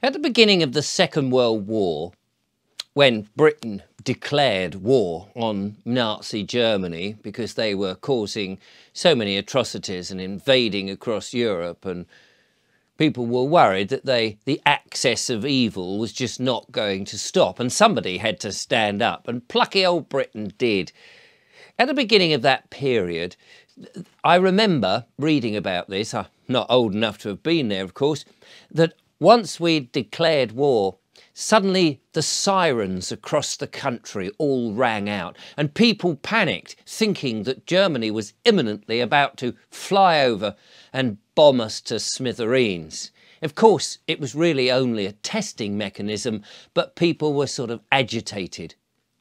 At the beginning of the Second World War, when Britain declared war on Nazi Germany because they were causing so many atrocities and invading across Europe, and people were worried that the access of evil was just not going to stop, and somebody had to stand up, and plucky old Britain did. At the beginning of that period, I remember reading about this, I'm not old enough to have been there, of course, that once we'd declared war, suddenly the sirens across the country all rang out and people panicked, thinking that Germany was imminently about to fly over and bomb us to smithereens. Of course, it was really only a testing mechanism, but people were sort of agitated.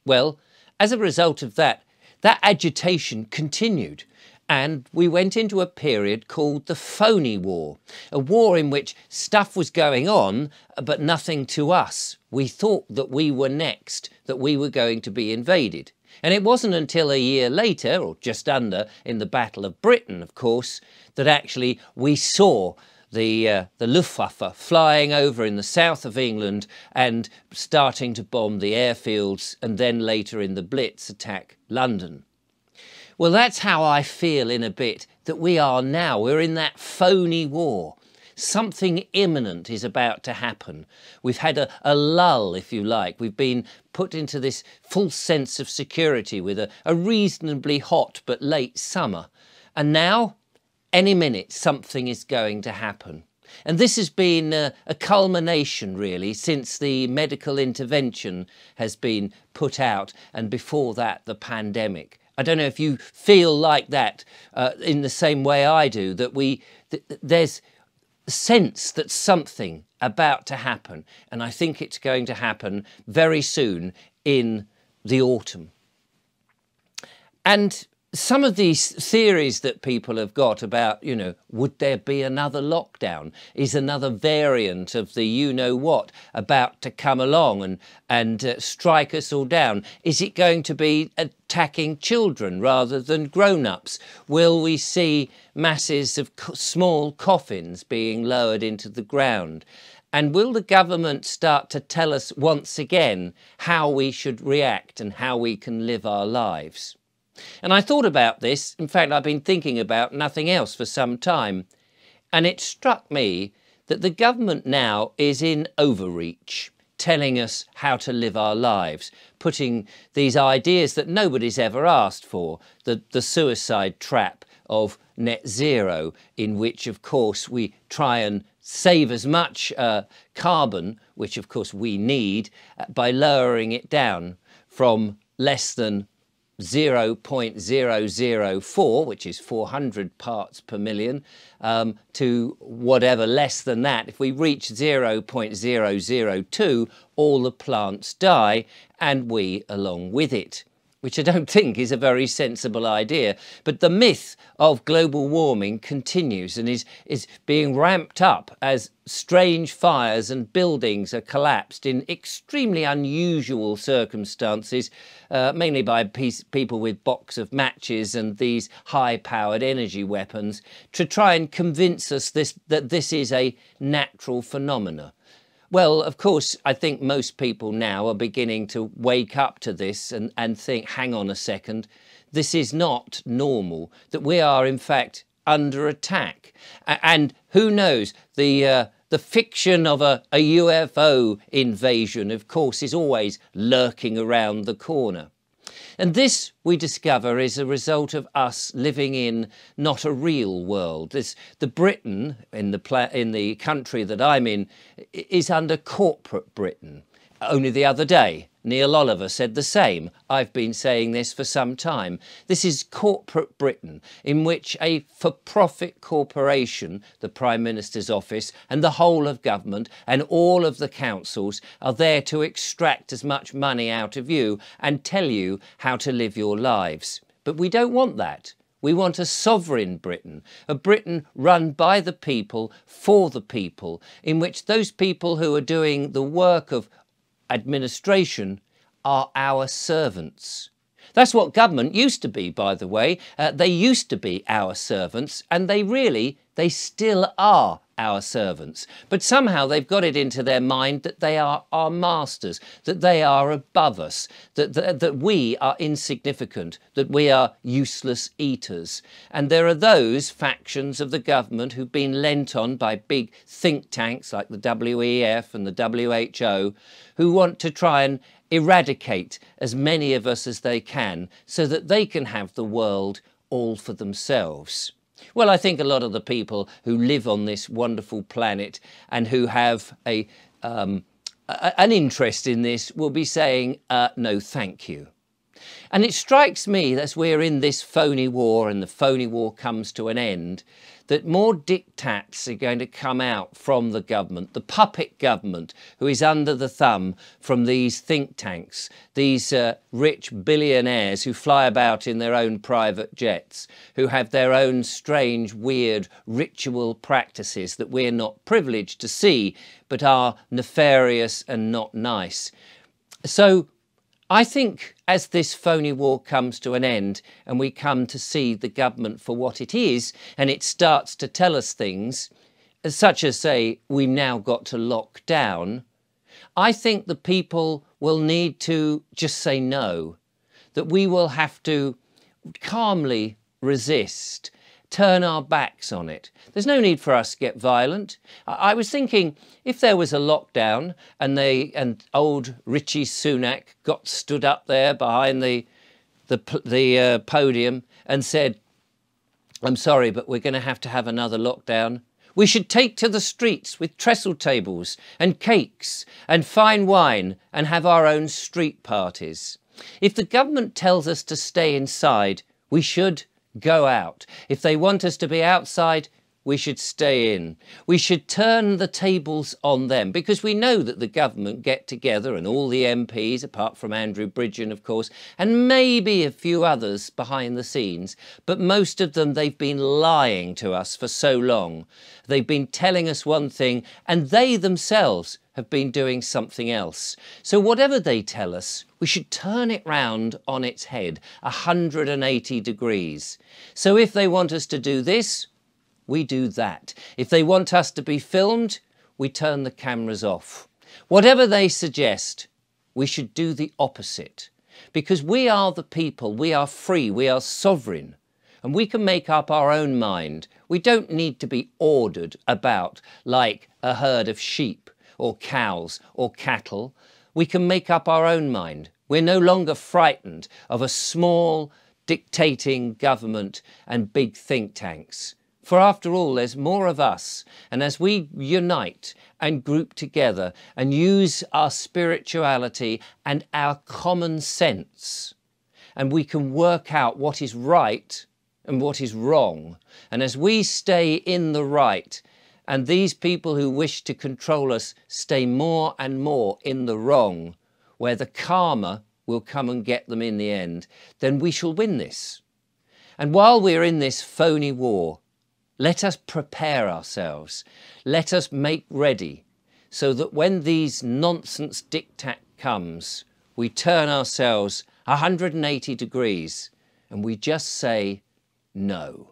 Well, as a result of that, that agitation continued. And we went into a period called the phoney war, a war in which stuff was going on, but nothing to us. We thought that we were next, that we were going to be invaded. And it wasn't until a year later, or just under, in the Battle of Britain, of course, that actually we saw the Luftwaffe flying over in the south of England and starting to bomb the airfields, and then later in the Blitz attack London. Well, that's how I feel in a bit that we are now. We're in that phony war. Something imminent is about to happen. We've had a lull, if you like. We've been put into this false sense of security with a reasonably hot but late summer. And now, any minute, something is going to happen. And this has been a culmination, really, since the medical intervention has been put out, and before that, the pandemic. I don't know if you feel like that in the same way I do, that there's a sense that something about to happen, and I think it's going to happen very soon in the autumn. And some of these theories that people have got about, would there be another lockdown? Is another variant of the you-know-what about to come along and strike us all down? Is it going to be attacking children rather than grown-ups? Will we see masses of small coffins being lowered into the ground? And will the government start to tell us once again how we should react and how we can live our lives? And I thought about this. In fact, I've been thinking about nothing else for some time. And it struck me that the government now is in overreach, telling us how to live our lives, putting these ideas that nobody's ever asked for, the suicide trap of net zero, in which, of course, we try and save as much carbon, which, of course, we need, by lowering it down from less than 0.004, which is 400 parts per million, to whatever less than that. If we reach 0.002, all the plants die, and we along with it, which I don't think is a very sensible idea. But the myth of global warming continues and is being ramped up as strange fires and buildings are collapsed in extremely unusual circumstances, mainly by people with box of matches and these high-powered energy weapons, to try and convince us that this is a natural phenomena. Well, of course, I think most people now are beginning to wake up to this and think, hang on a second, this is not normal, that we are in fact under attack. And who knows, the fiction of a UFO invasion, of course, is always lurking around the corner. And this, we discover, is a result of us living in not a real world. The Britain, in the country that I'm in, is under corporate Britain. Only the other day, Neil Oliver said the same. I've been saying this for some time. This is corporate Britain, in which a for-profit corporation, the Prime Minister's office, and the whole of government and all of the councils are there to extract as much money out of you and tell you how to live your lives. But we don't want that. We want a sovereign Britain, a Britain run by the people, for the people, in which those people who are doing the work of administration are our servants. That's what government used to be, by the way. They used to be our servants, and they still are our servants. But somehow they've got it into their mind that they are our masters, that they are above us, that we are insignificant, that we are useless eaters. And there are those factions of the government who've been lent on by big think tanks like the WEF and the WHO, who want to try and eradicate as many of us as they can so that they can have the world all for themselves. Well, I think a lot of the people who live on this wonderful planet and who have an interest in this will be saying, no, thank you. And it strikes me, as we're in this phony war and the phony war comes to an end, that more diktats are going to come out from the government, the puppet government who is under the thumb from these think tanks, these rich billionaires who fly about in their own private jets, who have their own strange, weird ritual practices that we're not privileged to see, but are nefarious and not nice. So I think as this phony war comes to an end and we come to see the government for what it is, and it starts to tell us things, such as, say, we now got to lock down, I think the people will need to just say no, that we will have to calmly resist, turn our backs on it. There's no need for us to get violent. I was thinking, if there was a lockdown and old Richie Sunak stood up there behind the podium and said, I'm sorry, but we're going to have another lockdown. We should take to the streets with trestle tables and cakes and fine wine and have our own street parties. If the government tells us to stay inside, we should go out. If they want us to be outside, we should stay in. We should turn the tables on them, because we know that the government get together, and all the MPs, apart from Andrew Bridgen, of course, and maybe a few others behind the scenes, but most of them, they've been lying to us for so long. They've been telling us one thing, and they themselves have been doing something else. So whatever they tell us, we should turn it round on its head, 180 degrees. So if they want us to do this, we do that. If they want us to be filmed, we turn the cameras off. Whatever they suggest, we should do the opposite. Because we are the people, we are free, we are sovereign, and we can make up our own mind. We don't need to be ordered about like a herd of sheep or cows or cattle. We can make up our own mind. We're no longer frightened of a small dictating government and big think tanks. For after all, there's more of us. And as we unite and group together and use our spirituality and our common sense, and we can work out what is right and what is wrong. And as we stay in the right, and these people who wish to control us stay more and more in the wrong, where the karma will come and get them in the end, then we shall win this. And while we're in this phony war, let us prepare ourselves. Let us make ready so that when these nonsense diktat comes, we turn ourselves 180 degrees and we just say no.